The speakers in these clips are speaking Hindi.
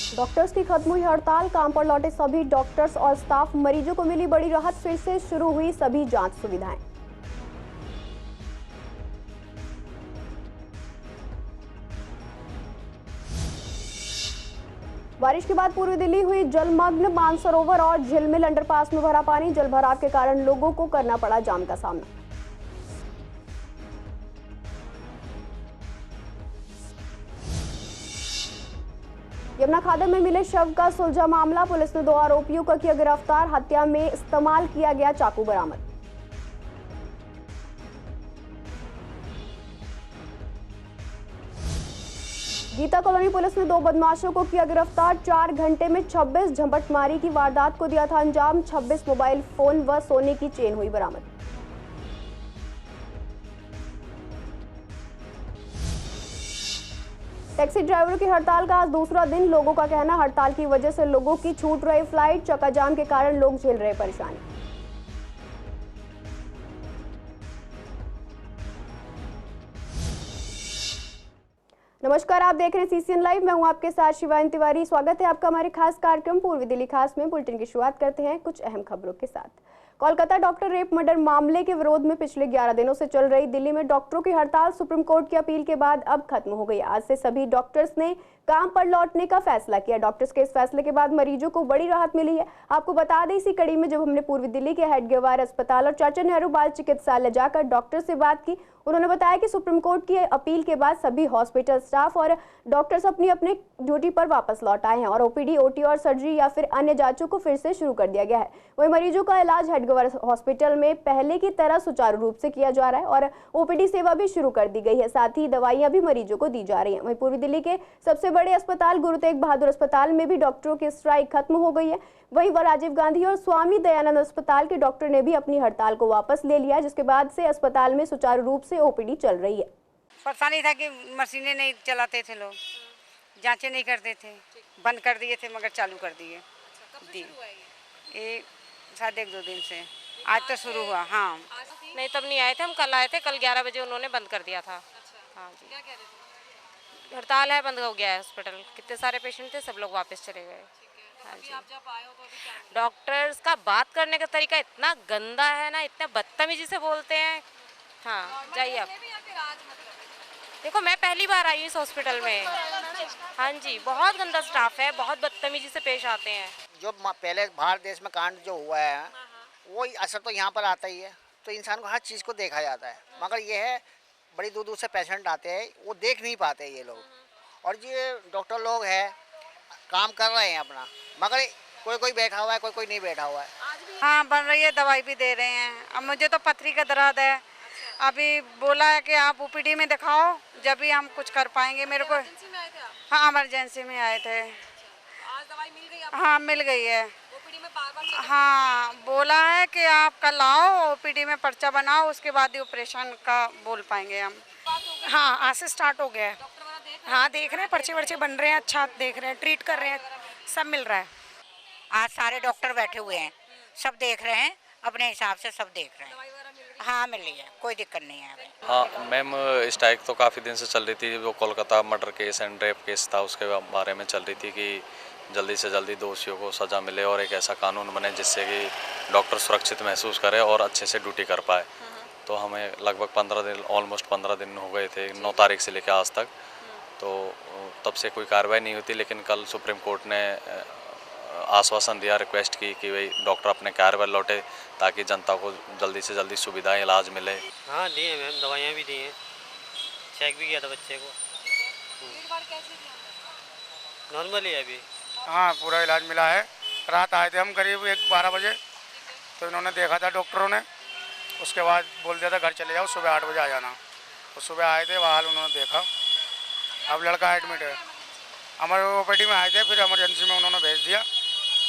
डॉक्टर्स की खत्म हुई हड़ताल, काम पर लौटे सभी डॉक्टर्स और स्टाफ, मरीजों को मिली बड़ी राहत, फिर से शुरू हुई सभी जांच सुविधाएं। बारिश के बाद पूर्वी दिल्ली हुई जलमग्न, मानसरोवर और झिलमिल अंडरपास में भरा पानी, जलभराव के कारण लोगों को करना पड़ा जाम का सामना। यमुना खादर में मिले शव का सुलझा मामला, पुलिस ने 2 आरोपियों को किया गिरफ्तार, हत्या में इस्तेमाल किया गया चाकू बरामद। गीता कॉलोनी पुलिस ने 2 बदमाशों को किया गिरफ्तार, 4 घंटे में 26 झपटमारी की वारदात को दिया था अंजाम, 26 मोबाइल फोन व सोने की चेन हुई बरामद। टैक्सी ड्राइवरों की हड़ताल का आज दूसरा दिन, लोगों का कहना हड़ताल की वजह से लोगों की छूट रही फ्लाइट, चक्काजाम के कारण लोग झेल रहे परेशानी। नमस्कार, आप देख रहे हैं सीसीएन लाइव। मैं हूं आपके साथ शिवानी तिवारी। स्वागत है आपका हमारे खास कार्यक्रम पूर्वी दिल्ली खास में। बुलेटिन की शुरुआत करते हैं कुछ अहम खबरों के साथ। कोलकाता डॉक्टर रेप मर्डर मामले के विरोध में पिछले 11 दिनों से चल रही दिल्ली में डॉक्टरों की हड़ताल सुप्रीम कोर्ट की अपील के बाद अब खत्म हो गई। आज से सभी डॉक्टर्स ने काम पर लौटने का फैसला किया। डॉक्टर्स के इस फैसले के बाद मरीजों को बड़ी राहत मिली है। आपको बता दें, इसी कड़ी में जब हमने पूर्वी दिल्ली के हेडगेवार अस्पताल और चाचा नेहरू बाल चिकित्सालय जाकर डॉक्टर से बात की, उन्होंने बताया कि सुप्रीम कोर्ट की अपील के बाद सभी हॉस्पिटल स्टाफ और डॉक्टर्स अपनी अपने ड्यूटी पर वापस लौट आए हैं और ओपीडी, ओटी और सर्जरी या फिर अन्य जांचों को फिर से शुरू कर दिया गया है। वहीं मरीजों का इलाज हेडगेवार हॉस्पिटल में पहले की तरह सुचारू रूप से किया जा रहा है और ओपीडी सेवा भी शुरू कर दी गई है। साथ ही दवाइयां भी मरीजों को दी जा रही हैं। वहीं पूर्वी दिल्ली के सबसे बड़े अस्पताल गुरु तेग बहादुर अस्पताल में भी डॉक्टरों की स्ट्राइक खत्म हो गई है। वहीं राजीव गांधी और स्वामी दयानंद अस्पताल के डॉक्टर ने भी अपनी हड़ताल को वापस ले लिया, जिसके बाद से अस्पताल में सुचारू रूप से ओपीडी चल रही है। परेशानी था कि मशीनें नहीं चलाते थे लोग, जांचें नहीं करते थे, बंद कर दिए थे मगर चालू कर दिए। ये शायद 1-2 दिन से, आज तो शुरू हुआ। हाँ, नहीं तब नहीं आए थे, हम कल आए थे। कल 11 बजे उन्होंने बंद कर दिया था। हाँ जी, क्या कह रहे थे? हड़ताल है, बंद हो गया है हॉस्पिटल। कितने सारे पेशेंट थे, सब लोग वापस चले गए। हाँ जी, आप जब आए हो तो अभी क्या? डॉक्टर्स का बात करने का तरीका इतना गंदा है ना, इतने बदतमीजी से बोलते हैं। हाँ, जाइए आप। देखो, मैं पहली बार आई हूँ इस हॉस्पिटल में। हाँ जी, बहुत गंदा स्टाफ है, बहुत बदतमीजी से पेश आते हैं। जो पहले भारत देश में कांड जो हुआ है वो असर तो यहाँ पर आता ही है, तो इंसान को हर चीज़ को देखा जाता है। मगर ये है, बड़ी दूर दूर से पेशेंट आते हैं, वो देख नहीं पाते ये लोग। और ये डॉक्टर लोग हैं, काम कर रहे हैं अपना, मगर कोई कोई बैठा हुआ है, कोई कोई नहीं बैठा हुआ है। हाँ बन रही है, दवाई भी दे रहे हैं। अब मुझे तो पथरी का दर्द है, अभी बोला है कि आप ओपीडी में दिखाओ, जब भी हम कुछ कर पाएंगे। मेरे को इमरजेंसी में आए थे आप? हाँ, इमरजेंसी में आए थे। आज दवाई मिल गई आपको? हाँ, मिल गई है। ओपीडी में बार-बार हाँ, बोला है कि आप कल आओ, ओपीडी में पर्चा बनाओ, उसके बाद ही ऑपरेशन का बोल पाएंगे हम। हाँ, आज से स्टार्ट हो गया है। डॉक्टर वाला देख हाँ, देख रहे हैं, पर्चे वर्चे बन रहे हैं, अच्छा देख रहे हैं, ट्रीट कर रहे हैं, सब मिल रहा है। आज सारे डॉक्टर बैठे हुए हैं, सब देख रहे हैं, अपने हिसाब से सब देख रहे हैं। हाँ, मिल रही है, कोई दिक्कत नहीं है अभी। हाँ मैम, स्ट्राइक तो काफ़ी दिन से चल रही थी। जो Kolkata murder case and rape case था, उसके बारे में चल रही थी कि जल्दी से जल्दी दोषियों को सज़ा मिले और एक ऐसा कानून बने जिससे कि डॉक्टर सुरक्षित महसूस करे और अच्छे से ड्यूटी कर पाए। तो हमें लगभग 15 दिन, ऑलमोस्ट 15 दिन हो गए थे, 9 तारीख से लेकर आज तक। तो तब से कोई कार्रवाई नहीं होती, लेकिन कल सुप्रीम कोर्ट ने आश्वासन दिया, रिक्वेस्ट की कि भाई डॉक्टर अपने कार्य पर लौटे ताकि जनता को जल्दी से जल्दी सुविधाएं, इलाज मिले। हाँ, दिए मैम, दवाइयाँ भी दी हैं, चेक भी किया था बच्चे को। नॉर्मल ही है अभी। हाँ, पूरा इलाज मिला है। रात आए थे हम करीब 1-12 बजे, तो इन्होंने देखा था डॉक्टरों ने, उसके बाद बोल दिया था घर चले जाओ, सुबह 8 बजे आ जाना। तो सुबह आए थे, वहाँ उन्होंने देखा। अब लड़का एडमिट है, हमारे ओपीडी में आए थे, फिर इमरजेंसी में उन्होंने भेज दिया।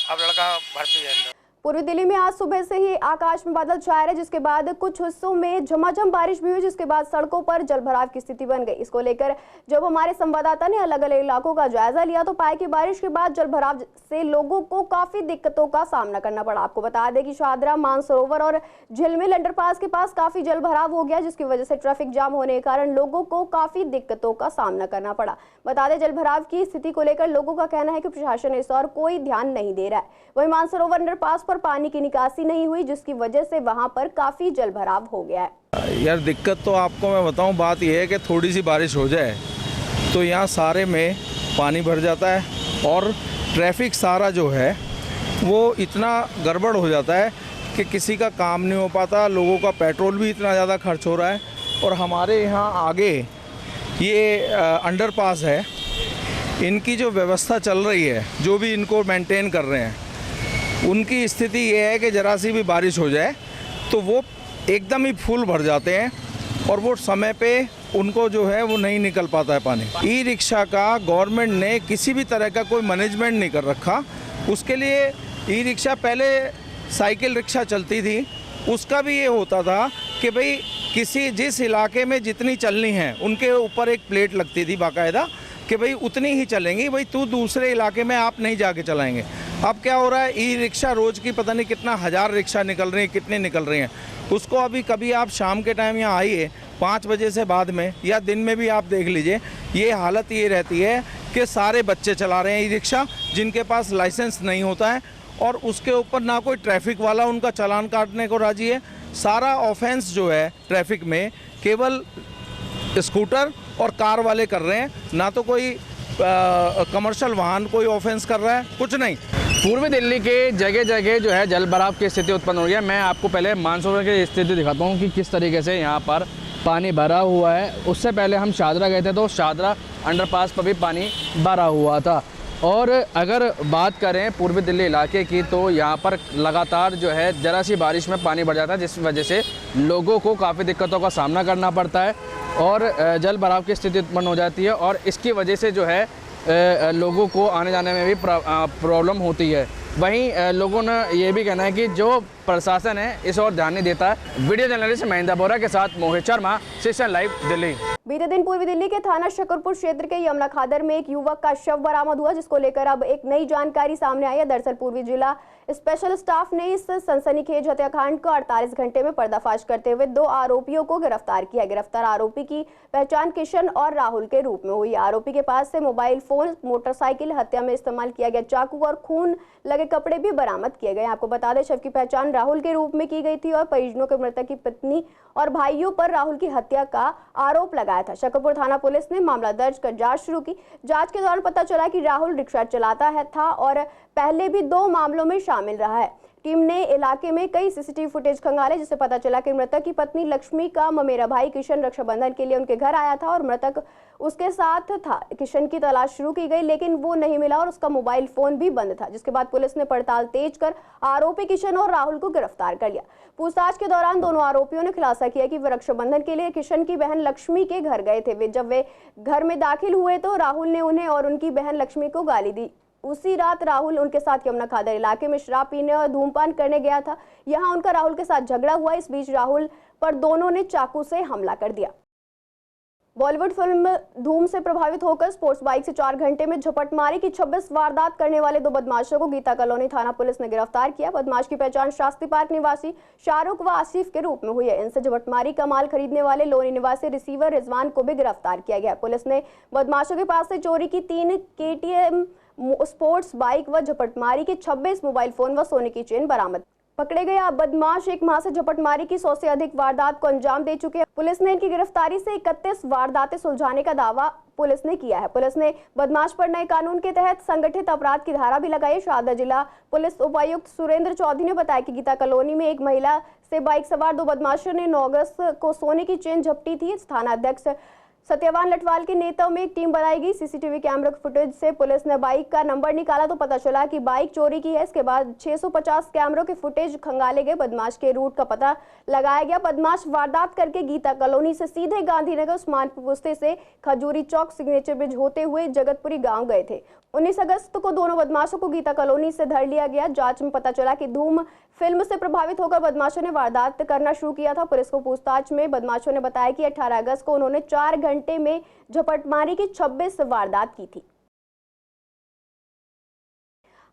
अब लड़का भर्ती है अंदर। पूर्वी दिल्ली में आज सुबह से ही आकाश में बादल छाए रहे, जिसके बाद कुछ हिस्सों में झमाझम बारिश भी हुई, जिसके बाद सड़कों पर जलभराव की स्थिति बन गई। इसको लेकर जब हमारे संवाददाता ने अलग अलग इलाकों का जायजा लिया तो पाया कि बारिश के बाद जलभराव से लोगों को काफी दिक्कतों का सामना करना पड़ा। आपको बता दें कि शाहदरा, मानसरोवर और झिलमिल अंडरपास के पास काफी जलभराव हो गया, जिसकी वजह से ट्रैफिक जाम होने के कारण लोगों को काफी दिक्कतों का सामना करना पड़ा। बता दें, जलभराव की स्थिति को लेकर लोगों का कहना है कि प्रशासन इस और कोई ध्यान नहीं दे रहा है। वहीं मानसरोवर अंडरपास पर पानी की निकासी नहीं हुई, जिसकी वजह से वहां पर काफी जलभराव हो गया है। यार दिक्कत तो आपको मैं बताऊं, बात यह है कि थोड़ी सी बारिश हो जाए तो यहाँ सारे में पानी भर जाता है और ट्रैफिक सारा जो है वो इतना गड़बड़ हो जाता है कि किसी का काम नहीं हो पाता, लोगों का पेट्रोल भी इतना ज़्यादा खर्च हो रहा है। और हमारे यहाँ आगे ये अंडरपास है, इनकी जो व्यवस्था चल रही है, जो भी इनको मेंटेन कर रहे हैं, उनकी स्थिति ये है कि ज़रा सी भी बारिश हो जाए तो वो एकदम ही फुल भर जाते हैं और वो समय पे उनको जो है वो नहीं निकल पाता है पानी। ई रिक्शा का गवर्नमेंट ने किसी भी तरह का कोई मैनेजमेंट नहीं कर रखा। उसके लिए ई रिक्शा, पहले साइकिल रिक्शा चलती थी, उसका भी ये होता था कि भाई जिस इलाके में जितनी चलनी है उनके ऊपर एक प्लेट लगती थी बाकायदा कि भाई उतनी ही चलेंगी, भाई तू दूसरे इलाके में आप नहीं जाके चलाएंगे। अब क्या हो रहा है, ई रिक्शा रोज़ की पता नहीं कितना हज़ार रिक्शा निकल रही हैं, कितने निकल रही हैं। उसको अभी कभी आप शाम के टाइम यहाँ आइए 5 बजे से बाद में या दिन में भी आप देख लीजिए, ये हालत ये रहती है कि सारे बच्चे चला रहे हैं ई रिक्शा जिनके पास लाइसेंस नहीं होता है और उसके ऊपर ना कोई ट्रैफिक वाला उनका चालान काटने को राजी है। सारा ऑफेंस जो है ट्रैफिक में केवल स्कूटर और कार वाले कर रहे हैं, ना तो कोई कमर्शियल वाहन कोई ऑफेंस कर रहा है, कुछ नहीं। पूर्वी दिल्ली के जगह जगह जो है जलभराव की स्थिति उत्पन्न हो रही है। मैं आपको पहले मानसरोवर की स्थिति दिखाता हूँ कि किस तरीके से यहाँ पर पानी भरा हुआ है। उससे पहले हम शाहदरा गए थे तो शाहदरा अंडरपास पर भी पानी भरा हुआ था। और अगर बात करें पूर्वी दिल्ली इलाके की तो यहाँ पर लगातार जो है ज़रा सी बारिश में पानी बढ़ जाता है, जिस वजह से लोगों को काफ़ी दिक्कतों का सामना करना पड़ता है और जल भराव की स्थिति उत्पन्न हो जाती है और इसकी वजह से जो है लोगों को आने जाने में भी प्रॉब्लम होती है। वहीं लोगों ने ये भी कहना है कि जो प्रशासन है इस ओर ध्यान नहीं देता है। वीडियो जर्नलिस्ट महेंद्र बोरा के साथ मोहित शर्मा, सीसीएन लाइव, दिल्ली। बीते दिन पूर्वी दिल्ली के थाना शकरपुर क्षेत्र के यमुना खादर में एक युवक का शव बरामद हुआ, जिसको लेकर अब एक नई जानकारी सामने आई है। दरअसल पूर्वी जिला स्पेशल स्टाफ ने इस सनसनीखेज हत्याकांड को 48 घंटे में पर्दाफाश करते हुए 2 आरोपियों को गिरफ्तार किया। गिरफ्तार आरोपी की पहचान किशन और राहुल के रूप में हुई। आरोपी के पास से मोबाइल फोन, मोटरसाइकिल, हत्या में इस्तेमाल किया गया चाकू और खून लगे कपड़े भी बरामद किए गए। आपको बता दें, शव की पहचान राहुल के रूप में की गई थी और परिजनों के मृतक की पत्नी और भाइयों पर राहुल की हत्या का आरोप लगाया था। शकरपुर थाना पुलिस ने मामला दर्ज कर जांच शुरू की। जांच के दौरान पता चला कि राहुल रिक्शा चलाता था और पहले भी 2 मामलों में शामिल रहा है। टीम ने इलाके में कई सीसीटीवी फुटेज खंगाले, जिससे पता चला कि मृतक की पत्नी लक्ष्मी का ममेरा भाई किशन रक्षाबंधन के लिए उनके घर आया था और मृतक उसके साथ था। किशन की तलाश शुरू की गई लेकिन वो नहीं मिला और उसका मोबाइल फोन भी बंद था, जिसके बाद पुलिस ने पड़ताल तेज कर आरोपी किशन और राहुल को गिरफ्तार कर लिया। पूछताछ के दौरान दोनों आरोपियों ने खुलासा किया कि वे रक्षाबंधन के लिए किशन की बहन लक्ष्मी के घर गए थे। जब वे घर में दाखिल हुए तो राहुल ने उन्हें और उनकी बहन लक्ष्मी को गाली दी। उसी रात राहुल उनके साथ यमुना खादर इलाके में शराब पीने और धूमपान करने गया था। यहां उनका राहुल के साथ झगड़ा हुआ। इस बीच राहुल पर दोनों ने चाकू से हमला कर दिया। बॉलीवुड फिल्म धूम से प्रभावित होकर स्पोर्ट्स बाइक से 4 घंटे में झपटमारी की 26 वारदात करने वाले 2 बदमाशों को गीता कॉलोनी थाना पुलिस ने गिरफ्तार किया। बदमाश की पहचान शास्त्री पार्क निवासी शाहरुख व आसिफ के रूप में हुई है। इनसे झपटमारी का माल खरीदने वाले लोनी निवासी रिसीवर रिजवान को भी गिरफ्तार किया गया। पुलिस ने बदमाशों के पास से चोरी की 3 KTM स्पोर्ट्स बाइक व झपटमारी के 26 मोबाइल फोन व सोने की चेन बरामद। पकड़े गए बदमाश 1 माह से झपटमारी की 100 से अधिक वारदात को अंजाम दे चुके हैं। पुलिस ने इनकी गिरफ्तारी से 31 वारदातें सुलझाने का दावा पुलिस ने किया है। पुलिस ने बदमाश पर नए कानून के तहत संगठित अपराध की धारा भी लगाई। शाहदरा जिला पुलिस उपायुक्त सुरेंद्र चौधरी ने बताया कि गीता कॉलोनी में एक महिला से बाइक सवार 2 बदमाशों ने 9 अगस्त को सोने की चेन झपटी थी। थाना अध्यक्ष सत्यवान लटवाल के नेतृत्व में एक टीम बनाई गई। सीसीटीवी कैमरा फुटेज से पुलिस ने बाइक का नंबर निकाला तो पता चला कि बाइक चोरी की है। इसके बाद 650 कैमरों के फुटेज खंगाले गए। बदमाश के रूट का पता लगाया गया। बदमाश वारदात करके गीता कॉलोनी से सीधे गांधीनगर उस्मानपुर पुस्ते से खजूरी चौक सिग्नेचर ब्रिज होते हुए जगतपुरी गांव गए थे। 19 अगस्त को दोनों बदमाशों को गीता कॉलोनी से धर लिया गया। जांच में पता चला कि धूम फिल्म से प्रभावित होकर बदमाशों ने वारदात करना शुरू किया था। पुलिस को पूछताछ में बदमाशों ने बताया कि 18 अगस्त को उन्होंने 4 घंटे में झपटमारी की 26 वारदात की थी।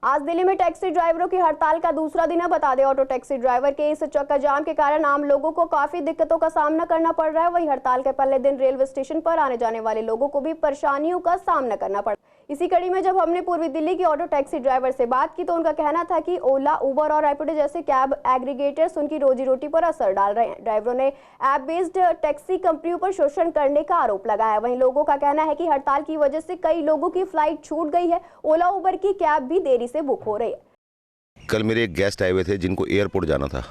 आज दिल्ली में टैक्सी ड्राइवरों की हड़ताल का दूसरा दिन है। बता दें, ऑटो टैक्सी ड्राइवर के इस चक्का जाम के कारण आम लोगों को काफी दिक्कतों का सामना करना पड़ रहा है। वहीं हड़ताल के पहले दिन रेलवे स्टेशन पर आने जाने वाले लोगों को भी परेशानियों का सामना करना पड़ा। इसी कड़ी में जब हमने पूर्वी दिल्ली की ऑटो टैक्सी ड्राइवर से बात की तो उनका कहना था कि ओला, उबर और रैपिडो जैसे कैब एग्रीगेटर्स उनकी रोजी रोटी पर असर डाल रहे हैं। ड्राइवरों ने ऐप बेस्ड टैक्सी कंपनियों पर शोषण करने का आरोप लगाया। वहीं लोगों का कहना है कि हड़ताल की वजह से कई लोगों की फ्लाइट छूट गई है। ओला, उबर की कैब भी देरी से बुक हो रही है। कल मेरे एक गेस्ट आए हुए थे जिनको एयरपोर्ट जाना था।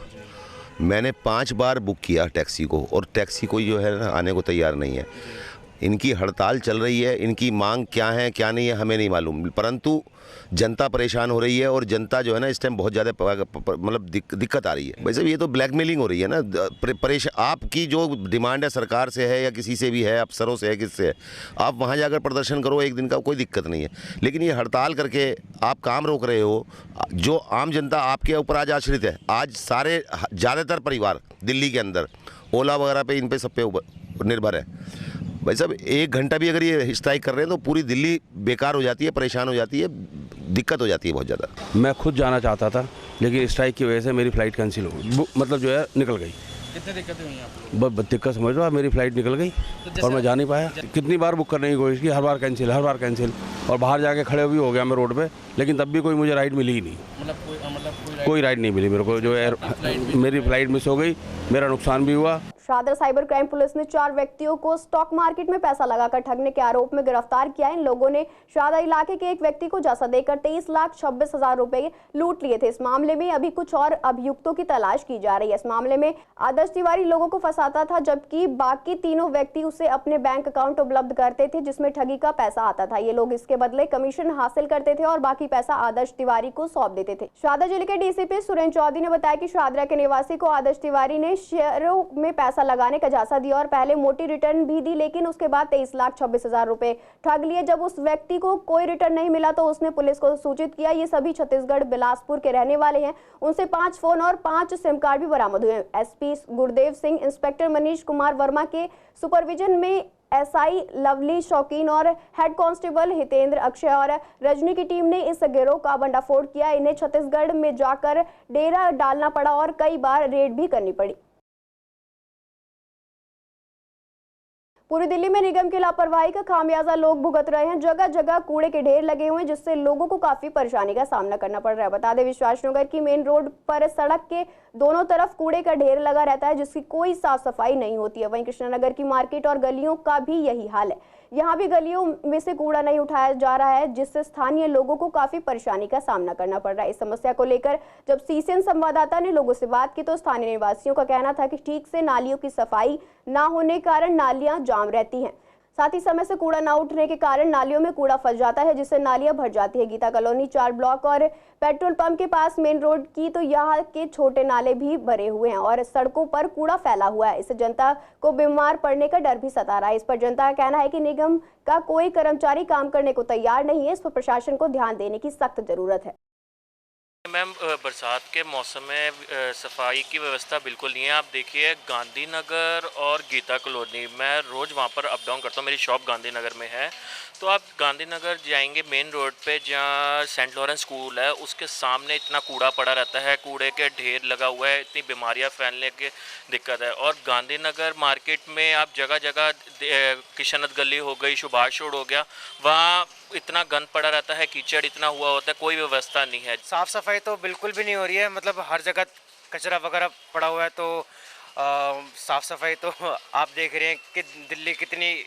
मैंने 5 बार बुक किया टैक्सी को और टैक्सी कोई जो है ना आने को तैयार नहीं है। इनकी हड़ताल चल रही है, इनकी मांग क्या है क्या नहीं है हमें नहीं मालूम, परंतु जनता परेशान हो रही है और जनता जो है ना इस टाइम बहुत ज़्यादा मतलब दिक्कत आ रही है। वैसे ये तो ब्लैकमेलिंग हो रही है ना। आपकी जो डिमांड है सरकार से है या किसी से भी है, अफसरों से है, किससे है, आप वहाँ जाकर प्रदर्शन करो, एक दिन का कोई दिक्कत नहीं है। लेकिन ये हड़ताल करके आप काम रोक रहे हो। जो आम जनता आपके ऊपर आज आश्रित है, आज सारे ज़्यादातर परिवार दिल्ली के अंदर ओला वगैरह पे इन पे सब पे निर्भर है। भाई साहब 1 घंटा भी अगर ये स्ट्राइक कर रहे हैं तो पूरी दिल्ली बेकार हो जाती है, परेशान हो जाती है, दिक्कत हो जाती है बहुत ज़्यादा। मैं खुद जाना चाहता था लेकिन स्ट्राइक की वजह से मेरी फ़्लाइट कैंसिल हो गई, मतलब जो है निकल गई। कितनी दिक्कतें हुई आप? दिक्कत समझ लो, मेरी फ़्लाइट निकल गई और मैं जा नहीं पाया। कितनी बार बुक करने की कोशिश की, हर बार कैंसिल और बाहर जाके खड़े भी हो गया मैं रोड पे, लेकिन तब भी कोई मुझे राइड मिली ही नहीं। कोई राइड नहीं मिली मेरे को। जो है मेरी फ़्लाइट मिस हो गई, मेरा नुकसान भी हुआ। शाहदरा साइबर क्राइम पुलिस ने 4 व्यक्तियों को स्टॉक मार्केट में पैसा लगाकर ठगने के आरोप में गिरफ्तार किया है। इन लोगों ने शाहदरा इलाके के एक व्यक्ति को झांसा देकर 23,26,000 रुपए लूट लिए थे। इस मामले में अभी कुछ और अभियुक्तों की तलाश की जा रही है। इस मामले में आदर्श तिवारी लोगों को फंसाता था, जबकि बाकी तीनों व्यक्ति उसे अपने बैंक अकाउंट उपलब्ध करते थे जिसमें ठगी का पैसा आता था। ये लोग इसके बदले कमीशन हासिल करते थे और बाकी पैसा आदर्श तिवारी को सौंप देते थे। शाहदरा जिले के डीसीपी सुरेंद्र चौधरी ने बताया कि शाहदरा के निवासी को आदर्श तिवारी ने शेयरों में पैसा लगाने का झांसा दिया और पहले मोटी रिटर्न भी दी, लेकिन उसके बाद 23,26,000 रुपए ठग लिए। जब उस व्यक्ति को कोई रिटर्न नहीं मिला तो उसने पुलिस को सूचित किया। ये सभी छत्तीसगढ़ बिलासपुर के रहने वाले हैं। उनसे 5 फोन और 5 सिम कार्ड भी बरामद हुए। एसपी गुरुदेव सिंह, इंस्पेक्टर मनीष कुमार वर्मा के सुपरविजन में एसआई लवली शौकीन और हेड कांस्टेबल हितेंद्र, अक्षय और रजनी की टीम ने इस गिरोह का भंडाफोड़ किया। इन्हें छत्तीसगढ़ में जाकर डेरा डालना पड़ा और कई बार रेड भी करनी पड़ी। पूरी दिल्ली में निगम की लापरवाही का खामियाजा लोग भुगत रहे हैं। जगह जगह कूड़े के ढेर लगे हुए हैं जिससे लोगों को काफी परेशानी का सामना करना पड़ रहा है। बता दें, विश्वासनगर की मेन रोड पर सड़क के दोनों तरफ कूड़े का ढेर लगा रहता है जिसकी कोई साफ सफाई नहीं होती है। वहीं कृष्णानगर की मार्केट और गलियों का भी यही हाल है। यहाँ भी गलियों में से कूड़ा नहीं उठाया जा रहा है जिससे स्थानीय लोगों को काफी परेशानी का सामना करना पड़ रहा है। इस समस्या को लेकर जब सीसीएन संवाददाता ने लोगों से बात की तो स्थानीय निवासियों का कहना था कि ठीक से नालियों की सफाई ना होने के कारण नालियां जाम रहती हैं। साथ ही समय से कूड़ा ना उठने के कारण नालियों में कूड़ा फंस जाता है जिससे नालियां भर जाती है। गीता कॉलोनी 4 ब्लॉक और पेट्रोल पंप के पास मेन रोड की तो यहाँ के छोटे नाले भी भरे हुए हैं और सड़कों पर कूड़ा फैला हुआ है। इससे जनता को बीमार पड़ने का डर भी सता रहा है। इस पर जनता का कहना है कि निगम का कोई कर्मचारी काम करने को तैयार नहीं है। इस पर प्रशासन को ध्यान देने की सख्त जरूरत है। मैम, बरसात के मौसम में सफाई की व्यवस्था बिल्कुल नहीं है। आप देखिए गांधीनगर और गीता कॉलोनी, मैं रोज़ वहाँ पर अप डाउन करता हूँ, मेरी शॉप गांधीनगर में है। तो आप गांधीनगर जाएंगे मेन रोड पे जहाँ सेंट लॉरेंस स्कूल है, उसके सामने इतना कूड़ा पड़ा रहता है, कूड़े के ढेर लगा हुआ है, इतनी बीमारियाँ फैलने की दिक्कत है। और गांधीनगर मार्केट में आप जगह जगह, किशनत गली हो गई, सुभाष रोड हो गया, वहाँ इतना गंद पड़ा रहता है, कीचड़ इतना हुआ होता है, कोई व्यवस्था नहीं है। साफ़ सफाई तो बिल्कुल भी नहीं हो रही है, मतलब हर जगह कचरा वगैरह पड़ा हुआ है। तो साफ़ सफाई तो आप देख रहे हैं कि दिल्ली कितनी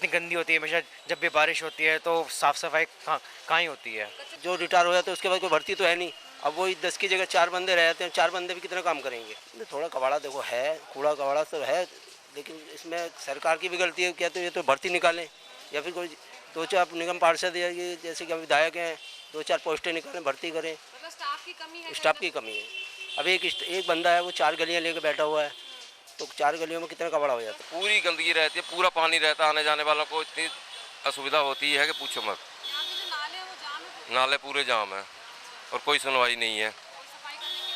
गंदी होती है। हमेशा जब भी बारिश होती है तो साफ़ सफाई कहाँ ही होती है। जो रिटायर हो जाते हैं उसके बाद कोई भर्ती तो है नहीं। अब वही 10 की जगह 4 बंदे रहते हैं, 4 बंदे भी कितना काम करेंगे। थोड़ा कबाड़ा देखो है, कूड़ा कबाड़ा सब है, लेकिन इसमें सरकार की भी गलती है। क्या तो ये तो भर्ती निकालें या फिर कोई 2-4 निगम पार्षद या ये जैसे कि विधायक हैं 2-4 पोस्टें निकालें, भर्ती करें। मतलब स्टाफ की कमी है? स्टाफ की कमी है। अब एक बंदा है वो 4 गलियाँ लेकर बैठा हुआ है, तो 4 गलियों में कितना कपड़ा हो जाता है। पूरी गंदगी रहती है, पूरा पानी रहता है, आने जाने वालों को इतनी असुविधा होती है कि पूछो मत। नाले पूरे जाम है और कोई सुनवाई नहीं है,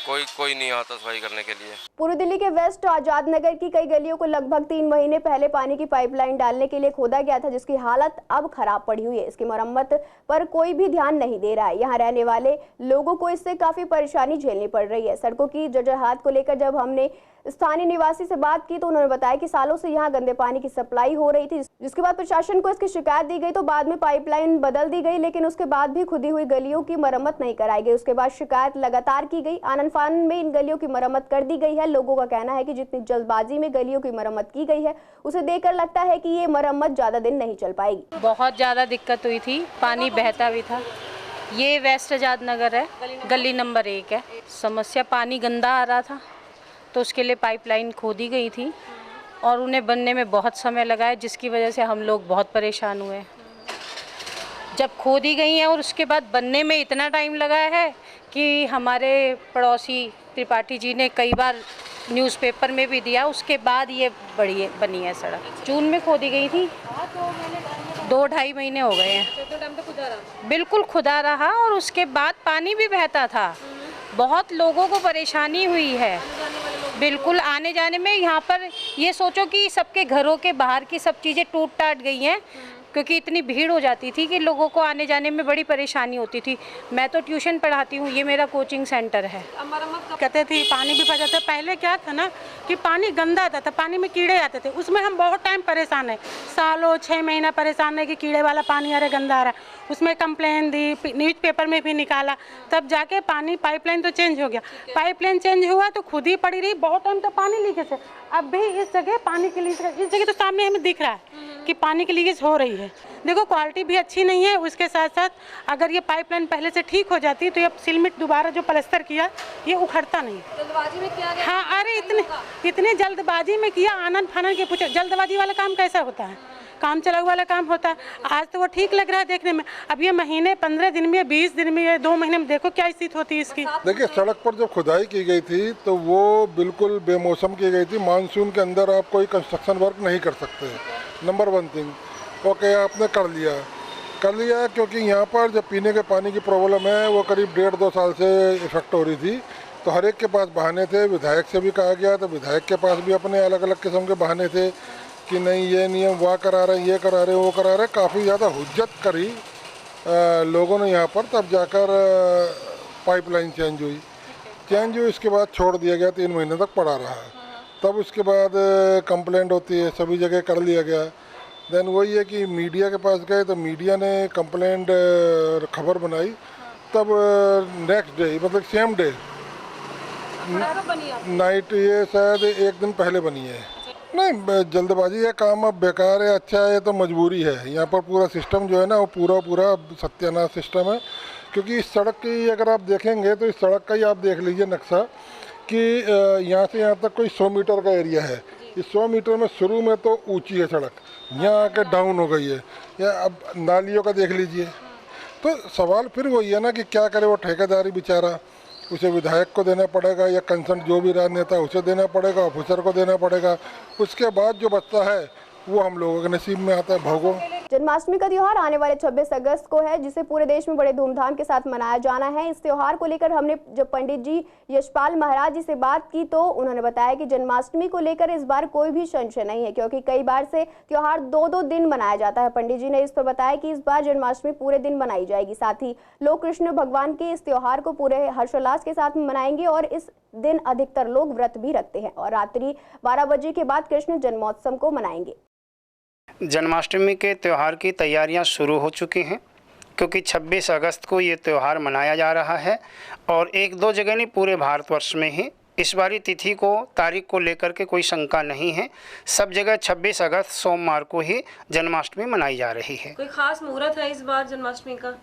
कोई नहीं आता सफाई करने के लिए। पूर्व दिल्ली के वेस्ट आजाद नगर की कई गलियों को लगभग 3 महीने पहले पानी की पाइपलाइन डालने के लिए खोदा गया था, जिसकी हालत अब खराब पड़ी हुई है। इसकी मरम्मत पर कोई भी ध्यान नहीं दे रहा है। यहाँ रहने वाले लोगों को इससे काफी परेशानी झेलनी पड़ रही है। सड़कों की जर्जर हालत को लेकर जब हमने स्थानीय निवासी से बात की तो उन्होंने बताया कि सालों से यहाँ गंदे पानी की सप्लाई हो रही थी, जिसके बाद प्रशासन को इसकी शिकायत दी गई तो बाद में पाइपलाइन बदल दी गई, लेकिन उसके बाद भी खुदी हुई गलियों की मरम्मत नहीं कराई गई। उसके बाद शिकायत लगातार की गई। आनन फानन में इन गलियों की मरम्मत कर दी गई है। लोगों का कहना है कि जितनी जल्दबाजी में गलियों की मरम्मत की गई है उसे देखकर लगता है कि ये मरम्मत ज्यादा दिन नहीं चल पाएगी। बहुत ज्यादा दिक्कत हुई थी, पानी बहता भी था। ये वेस्ट आजाद नगर है, गली नंबर 1 है। समस्या पानी गंदा आ रहा था तो उसके लिए पाइपलाइन खोदी गई थी और उन्हें बनने में बहुत समय लगा है, जिसकी वजह से हम लोग बहुत परेशान हुए। जब खोदी गई हैं और उसके बाद बनने में इतना टाइम लगा है कि हमारे पड़ोसी त्रिपाठी जी ने कई बार न्यूज़पेपर में भी दिया, उसके बाद ये बनी है सड़क। जून में खोदी गई थी, 2-2.5 महीने हो गए हैं। बिल्कुल खुदा रहा और उसके बाद पानी भी बहता था। बहुत लोगों को परेशानी हुई है बिल्कुल आने जाने में। यहाँ पर ये सोचो कि सबके घरों के बाहर की सब चीज़ें टूट टाट गई हैं, क्योंकि इतनी भीड़ हो जाती थी कि लोगों को आने जाने में बड़ी परेशानी होती थी। मैं तो ट्यूशन पढ़ाती हूँ, ये मेरा कोचिंग सेंटर है। कहते थे पानी भी बचा था। पहले क्या था ना कि पानी गंदा आता था, पानी में कीड़े आते थे, उसमें हम बहुत टाइम परेशान है, सालों 6 महीना परेशान है कि कीड़े वाला पानी आ रहा है, गंदा आ रहा है। उसमें कंप्लेन दी, न्यूज़पेपर में भी निकाला, तब जाके पानी पाइपलाइन तो चेंज हो गया। पाइपलाइन चेंज हुआ तो खुद ही पड़ी रही बहुत टाइम, तो पानी लीकेज है। अब भी इस जगह पानी की लीकेज, इस जगह तो सामने हमें दिख रहा है कि पानी की लीकेज हो रही है। देखो क्वालिटी भी अच्छी नहीं है। उसके साथ साथ अगर ये पाइपलाइन पहले से ठीक हो जाती तो ये सिलमिट दोबारा जो प्लास्टर किया ये उखड़ता नहीं। जल्दबाजी में किया गया। हाँ, अरे इतने जल्दबाजी में किया। आनंद फानन के पूछो, जल्दबाजी वाला काम कैसा होता है? काम चलाऊ वाला काम होता है। आज तो वो ठीक लग रहा है देखने में, अब ये महीने 15 दिन में, 20 दिन में, 2 महीने में देखो क्या स्थिति होती है इसकी। देखिए सड़क पर जब खुदाई की गई थी तो वो बिल्कुल बेमौसम की गई थी। मानसून के अंदर आप कोई कंस्ट्रक्शन वर्क नहीं कर सकते, नंबर 1 थिंग। ओके, आपने कर लिया क्योंकि यहाँ पर जब पीने के पानी की प्रॉब्लम है वो करीब 1.5-2 साल से इफेक्ट हो रही थी, तो हर एक के पास बहाने थे। विधायक से भी कहा गया तो विधायक के पास भी अपने अलग अलग किस्म के बहाने थे कि नहीं ये नियम वह करा रहे, ये करा रहे, वो करा रहे। काफ़ी ज़्यादा हुज्जत करी लोगों ने यहाँ पर, तब जाकर पाइपलाइन चेंज हुई। इसके बाद छोड़ दिया गया, 3 महीने तक पड़ा रहा। तब उसके बाद कंप्लेंट होती है, सभी जगह कर लिया गया। देन वही है कि मीडिया के पास गए तो मीडिया ने कंप्लेंट खबर बनाई, तब नेक्स्ट डे मतलब सेम डे नाइट, ये शायद 1 दिन पहले बनी है। नहीं, जल्दबाजी है, काम अब बेकार है, अच्छा है तो मजबूरी है। यहाँ पर पूरा सिस्टम जो है ना वो पूरा सत्यानाश सिस्टम है। क्योंकि इस सड़क की अगर आप देखेंगे तो इस सड़क का ही आप देख लीजिए नक्शा कि यहाँ से यहाँ तक कोई 100 मीटर का एरिया है। इस 100 मीटर में शुरू में तो ऊंची है सड़क, यहाँ आके डाउन हो गई है। या अब नालियों का देख लीजिए। तो सवाल फिर वही है ना कि क्या करे वो ठेकेदारी बेचारा, उसे विधायक को देना पड़ेगा या कंसर्न जो भी राजनेता उसे देना पड़ेगा, ऑफिसर को देना पड़ेगा। उसके बाद जो बचता है वो हम लोगों के नसीब में आता है, भोगो। जन्माष्टमी का त्योहार आने वाले 26 अगस्त को है, जिसे पूरे देश में बड़े धूमधाम के साथ मनाया जाना है। इस त्योहार को लेकर हमने जब पंडित जी यशपाल महाराज जी से बात की तो उन्होंने बताया कि जन्माष्टमी को लेकर इस बार कोई भी संशय नहीं है, क्योंकि कई बार से त्योहार 2-2 दिन मनाया जाता है। पंडित जी ने इस पर बताया कि इस बार जन्माष्टमी पूरे दिन मनाई जाएगी। साथ ही लोग कृष्ण भगवान के इस त्योहार को पूरे हर्षोल्लास के साथ मनाएंगे और इस दिन अधिकतर लोग व्रत भी रखते हैं और रात्रि 12 बजे के बाद कृष्ण जन्मोत्सव को मनाएंगे। जन्माष्टमी के त्यौहार की तैयारियां शुरू हो चुकी हैं, क्योंकि 26 अगस्त को ये त्यौहार मनाया जा रहा है और 1-2 जगह नहीं पूरे भारतवर्ष में ही इस बारी तिथि को तारीख को लेकर के कोई शंका नहीं है। सब जगह 26 अगस्त सोमवार को ही जन्माष्टमी मनाई जा रही है। कोई खास मुहूर्त है इस बार जन्माष्टमी का?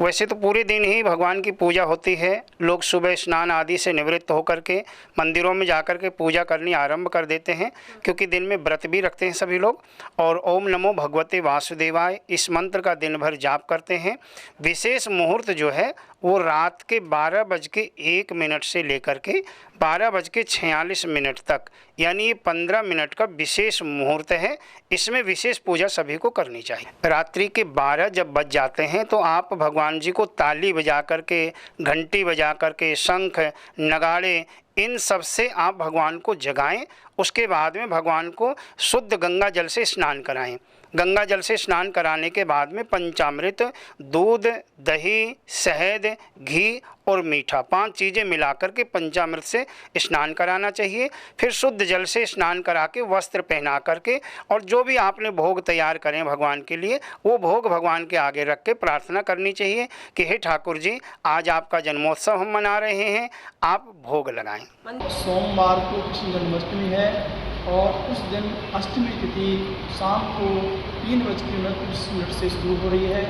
वैसे तो पूरे दिन ही भगवान की पूजा होती है। लोग सुबह स्नान आदि से निवृत्त होकर के मंदिरों में जाकर के पूजा करनी आरंभ कर देते हैं, क्योंकि दिन में व्रत भी रखते हैं सभी लोग। और ओम नमो भगवते वासुदेवाय इस मंत्र का दिन भर जाप करते हैं। विशेष मुहूर्त जो है वो रात के 12:01 से लेकर के 12:46 तक, यानी ये 15 मिनट का विशेष मुहूर्त है। इसमें विशेष पूजा सभी को करनी चाहिए। रात्रि के 12 जब बज जाते हैं तो आप भगवान जी को ताली बजा करके, घंटी बजा करके, शंख नगाड़े इन सब से आप भगवान को जगाएं। उसके बाद में भगवान को शुद्ध गंगा जल से स्नान कराएं। गंगा जल से स्नान कराने के बाद में पंचामृत, दूध, दही, शहद, घी और मीठा 5 चीज़ें मिलाकर के पंचामृत से स्नान कराना चाहिए। फिर शुद्ध जल से स्नान करा के वस्त्र पहना करके और जो भी आपने भोग तैयार करें भगवान के लिए, वो भोग भगवान के आगे रख के प्रार्थना करनी चाहिए कि हे ठाकुर जी, आज आपका जन्मोत्सव हम मना रहे हैं, आप भोग लगाएं। सोमवार को कृष्ण जन्माष्टमी है और उस दिन अष्टमी तिथि शाम को 3:29 से शुरू हो रही है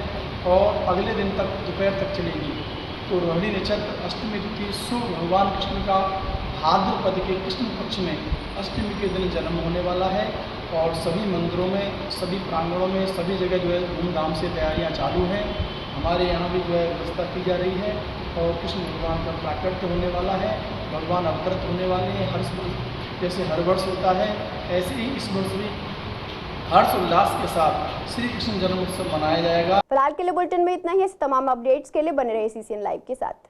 और अगले दिन तक दोपहर तक चलेगी। तो रोहिणी नक्षत्र अष्टमी तिथि शुभ भगवान कृष्ण का भाद्रपद के कृष्ण पक्ष में अष्टमी के दिन जन्म होने वाला है। और सभी मंदिरों में, सभी प्रांगणों में, सभी जगह जो है धूमधाम से तैयारियां चालू हैं। हमारे यहाँ भी जो है व्यवस्था की जा रही है और कृष्ण भगवान का प्राकट्य होने वाला है। भगवान अवतरित होने वाले हैं। हर्ष जैसे हर वर्ष होता है, ऐसे ही इस वर्ष भी हर्ष उल्लास के साथ श्री कृष्ण जन्मोत्सव मनाया जाएगा। फिलहाल के लिए बुलेटिन में इतना ही। तमाम अपडेट्स के लिए बने रहे सीसीएन लाइव के साथ।